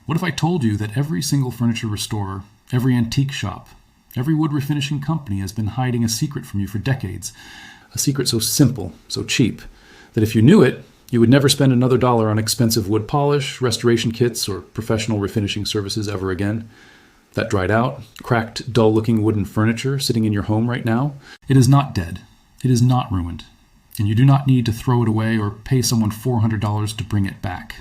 What if I told you that every single furniture restorer, every antique shop, every wood refinishing company has been hiding a secret from you for decades? A secret so simple, so cheap, that if you knew it, you would never spend another dollar on expensive wood polish, restoration kits, or professional refinishing services ever again. That dried out, cracked, dull-looking wooden furniture sitting in your home right now, it is not dead. It is not ruined. And you do not need to throw it away or pay someone $400 to bring it back.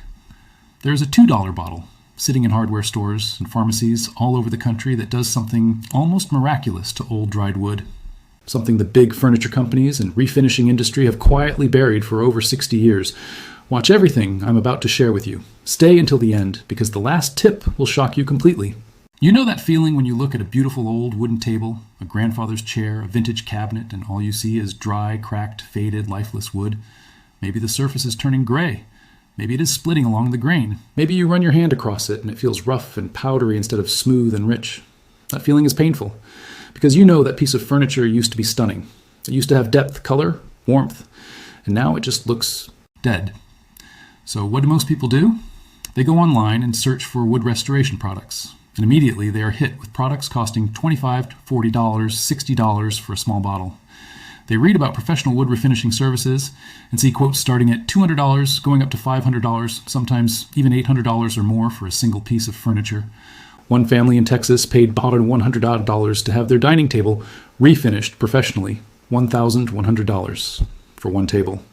There is a $2 bottle sitting in hardware stores and pharmacies all over the country that does something almost miraculous to old dried wood. Something the big furniture companies and refinishing industry have quietly buried for over 60 years. Watch everything I'm about to share with you. Stay until the end, because the last tip will shock you completely. You know that feeling when you look at a beautiful old wooden table, a grandfather's chair, a vintage cabinet, and all you see is dry, cracked, faded, lifeless wood? Maybe the surface is turning gray. Maybe it is splitting along the grain. Maybe you run your hand across it and it feels rough and powdery instead of smooth and rich. That feeling is painful, because you know that piece of furniture used to be stunning. It used to have depth, color, warmth, and now it just looks dead. So what do most people do? They go online and search for wood restoration products. And immediately they are hit with products costing $25 to $40, $60 for a small bottle. They read about professional wood refinishing services and see quotes starting at $200, going up to $500, sometimes even $800 or more for a single piece of furniture. One family in Texas paid about $100 to have their dining table refinished professionally, $1,100 for one table.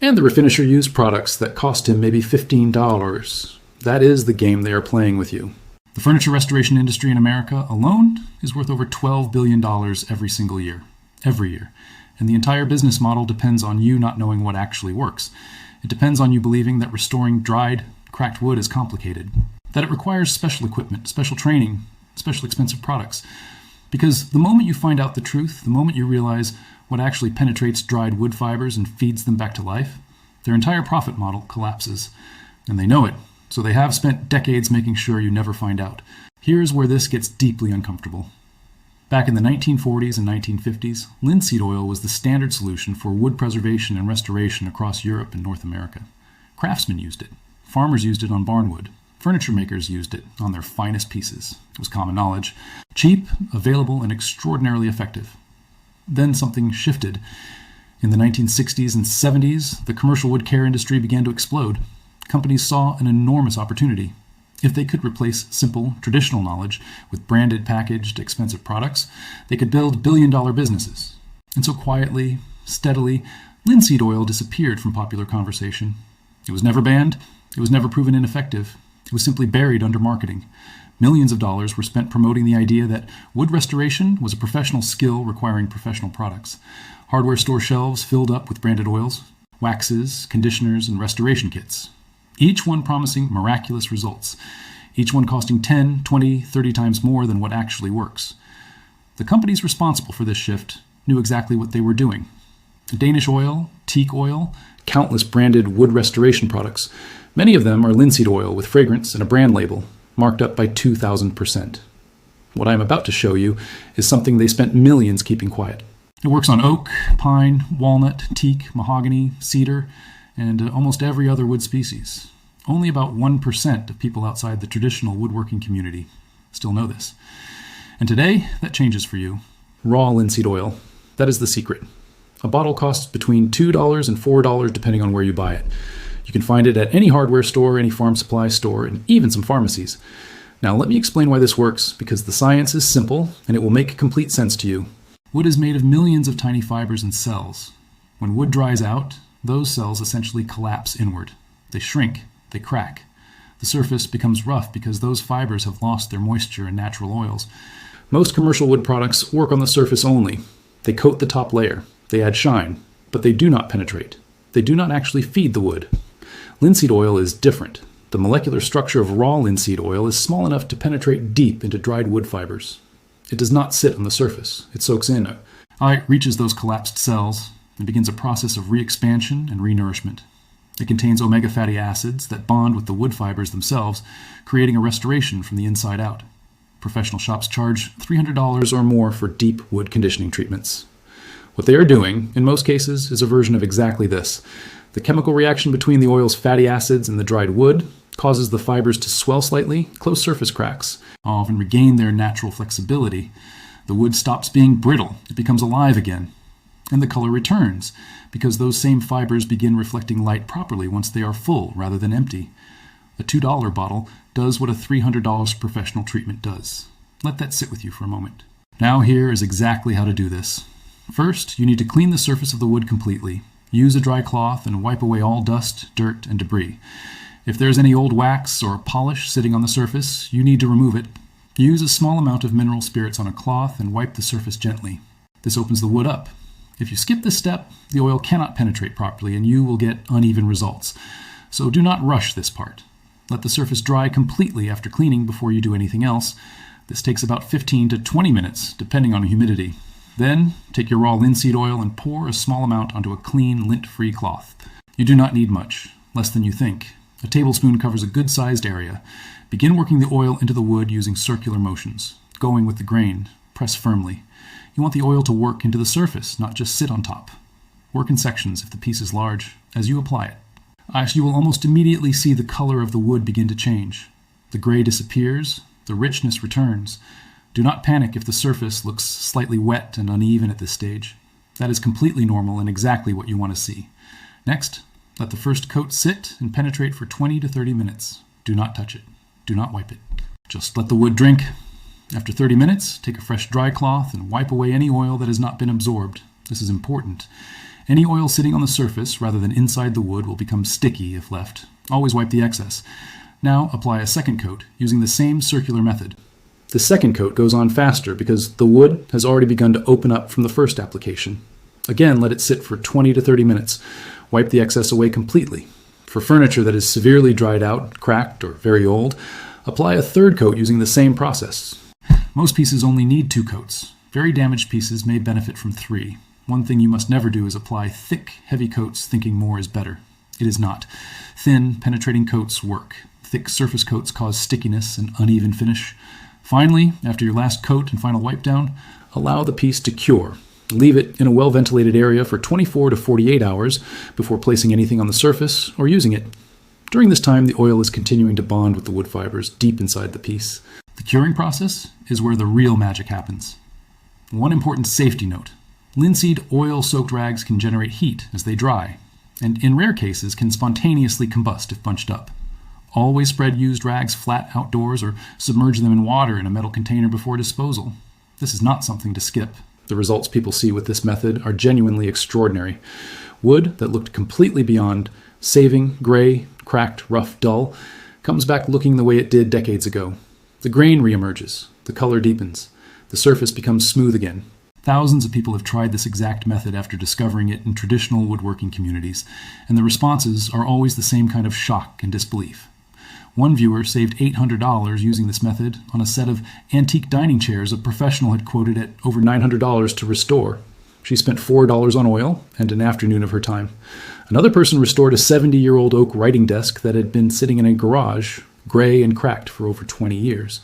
And the refinisher used products that cost him maybe $15. That is the game they are playing with you. The furniture restoration industry in America alone is worth over $12 billion every single year. Every year. And the entire business model depends on you not knowing what actually works. It depends on you believing that restoring dried, cracked wood is complicated, that it requires special equipment, special training, special expensive products. Because the moment you find out the truth, the moment you realize what actually penetrates dried wood fibers and feeds them back to life, their entire profit model collapses. And they know it, so they have spent decades making sure you never find out. Here's where this gets deeply uncomfortable. Back in the 1940s and 1950s, linseed oil was the standard solution for wood preservation and restoration across Europe and North America. Craftsmen used it. Farmers used it on barnwood. Furniture makers used it on their finest pieces. It was common knowledge. Cheap, available, and extraordinarily effective. Then something shifted. In the 1960s and 70s, the commercial wood care industry began to explode. Companies saw an enormous opportunity. If they could replace simple, traditional knowledge with branded, packaged, expensive products, they could build billion-dollar businesses. And so quietly, steadily, linseed oil disappeared from popular conversation. It was never banned. It was never proven ineffective. It was simply buried under marketing. Millions of dollars were spent promoting the idea that wood restoration was a professional skill requiring professional products. Hardware store shelves filled up with branded oils, waxes, conditioners, and restoration kits. Each one promising miraculous results, each one costing 10, 20, 30 times more than what actually works. The companies responsible for this shift knew exactly what they were doing. Danish oil, teak oil, countless branded wood restoration products. Many of them are linseed oil with fragrance and a brand label, marked up by 2,000%. What I'm about to show you is something they spent millions keeping quiet. It works on oak, pine, walnut, teak, mahogany, cedar, and almost every other wood species. Only about 1% of people outside the traditional woodworking community still know this. And today, that changes for you. Raw linseed oil. That is the secret. A bottle costs between $2 and $4 depending on where you buy it. You can find it at any hardware store, any farm supply store, and even some pharmacies. Now let me explain why this works, because the science is simple and it will make complete sense to you. Wood is made of millions of tiny fibers and cells. When wood dries out, those cells essentially collapse inward. They shrink, they crack. The surface becomes rough because those fibers have lost their moisture and natural oils. Most commercial wood products work on the surface only. They coat the top layer. They add shine, but they do not penetrate. They do not actually feed the wood. Linseed oil is different. The molecular structure of raw linseed oil is small enough to penetrate deep into dried wood fibers. It does not sit on the surface. It soaks in. It reaches those collapsed cells and begins a process of re-expansion and re-nourishment. It contains omega fatty acids that bond with the wood fibers themselves, creating a restoration from the inside out. Professional shops charge $300 or more for deep wood conditioning treatments. What they are doing, in most cases, is a version of exactly this. The chemical reaction between the oil's fatty acids and the dried wood causes the fibers to swell slightly, close surface cracks, often regain their natural flexibility. The wood stops being brittle, it becomes alive again. And the color returns, because those same fibers begin reflecting light properly once they are full rather than empty. A $2 bottle does what a $300 professional treatment does. Let that sit with you for a moment. Now here is exactly how to do this. First, you need to clean the surface of the wood completely. Use a dry cloth and wipe away all dust, dirt, and debris. If there's any old wax or polish sitting on the surface, you need to remove it. Use a small amount of mineral spirits on a cloth and wipe the surface gently. This opens the wood up. If you skip this step, the oil cannot penetrate properly and you will get uneven results. So do not rush this part. Let the surface dry completely after cleaning before you do anything else. This takes about 15 to 20 minutes, depending on humidity. Then, take your raw linseed oil and pour a small amount onto a clean, lint-free cloth. You do not need much, less than you think. A tablespoon covers a good-sized area. Begin working the oil into the wood using circular motions, going with the grain. Press firmly. You want the oil to work into the surface, not just sit on top. Work in sections if the piece is large, as you apply it. You will almost immediately see the color of the wood begin to change. The gray disappears, the richness returns. Do not panic if the surface looks slightly wet and uneven at this stage. That is completely normal and exactly what you want to see. Next, let the first coat sit and penetrate for 20 to 30 minutes. Do not touch it. Do not wipe it. Just let the wood drink. After 30 minutes, take a fresh dry cloth and wipe away any oil that has not been absorbed. This is important. Any oil sitting on the surface rather than inside the wood will become sticky if left. Always wipe the excess. Now apply a second coat using the same circular method. The second coat goes on faster because the wood has already begun to open up from the first application. Again, let it sit for 20 to 30 minutes. Wipe the excess away completely. For furniture that is severely dried out, cracked, or very old, apply a third coat using the same process. Most pieces only need 2 coats. Very damaged pieces may benefit from 3. One thing you must never do is apply thick, heavy coats thinking more is better. It is not. Thin, penetrating coats work. Thick surface coats cause stickiness and uneven finish. Finally, after your last coat and final wipe down, allow the piece to cure. Leave it in a well-ventilated area for 24 to 48 hours before placing anything on the surface or using it. During this time, the oil is continuing to bond with the wood fibers deep inside the piece. The curing process is where the real magic happens. One important safety note. Linseed oil-soaked rags can generate heat as they dry, and in rare cases can spontaneously combust if bunched up. Always spread used rags flat outdoors or submerge them in water in a metal container before disposal. This is not something to skip. The results people see with this method are genuinely extraordinary. Wood that looked completely beyond saving, gray, cracked, rough, dull, comes back looking the way it did decades ago. The grain reemerges, the color deepens, the surface becomes smooth again. Thousands of people have tried this exact method after discovering it in traditional woodworking communities, and the responses are always the same kind of shock and disbelief. One viewer saved $800 using this method on a set of antique dining chairs a professional had quoted at over $900 to restore. She spent $4 on oil and an afternoon of her time. Another person restored a 70-year-old oak writing desk that had been sitting in a garage, gray and cracked for over 20 years.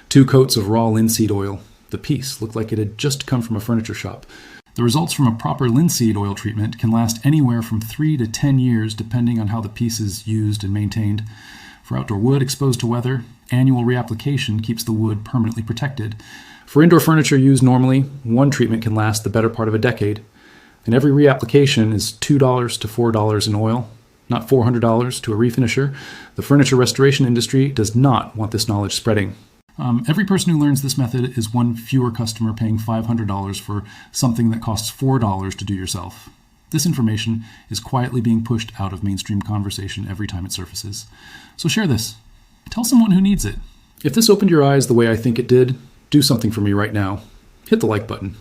2 coats of raw linseed oil. The piece looked like it had just come from a furniture shop. The results from a proper linseed oil treatment can last anywhere from 3 to 10 years depending on how the piece is used and maintained. For outdoor wood exposed to weather, annual reapplication keeps the wood permanently protected. For indoor furniture used normally, one treatment can last the better part of a decade. And every reapplication is $2 to $4 in oil, not $400 to a refinisher. The furniture restoration industry does not want this knowledge spreading. Every person who learns this method is one fewer customer paying $500 for something that costs $4 to do yourself. This information is quietly being pushed out of mainstream conversation every time it surfaces. So share this. Tell someone who needs it. If this opened your eyes the way I think it did, do something for me right now. Hit the like button.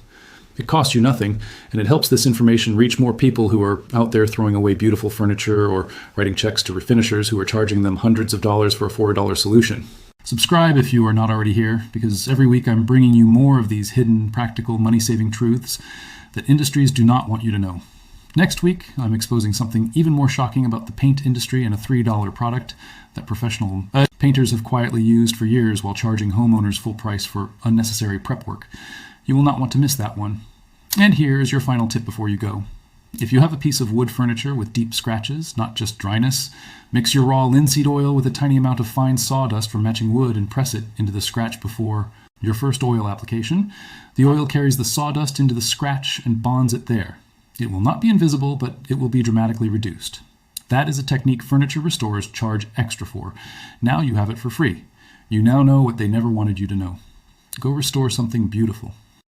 It costs you nothing, and it helps this information reach more people who are out there throwing away beautiful furniture or writing checks to refinishers who are charging them hundreds of dollars for a $4 solution. Subscribe if you are not already here, because every week I'm bringing you more of these hidden, practical, money-saving truths that industries do not want you to know. Next week, I'm exposing something even more shocking about the paint industry and a $3 product that professional painters have quietly used for years while charging homeowners full price for unnecessary prep work. You will not want to miss that one. And here is your final tip before you go. If you have a piece of wood furniture with deep scratches, not just dryness, mix your raw linseed oil with a tiny amount of fine sawdust for matching wood and press it into the scratch before your first oil application. The oil carries the sawdust into the scratch and bonds it there. It will not be invisible, but it will be dramatically reduced. That is a technique furniture restorers charge extra for. Now you have it for free. You now know what they never wanted you to know. Go restore something beautiful.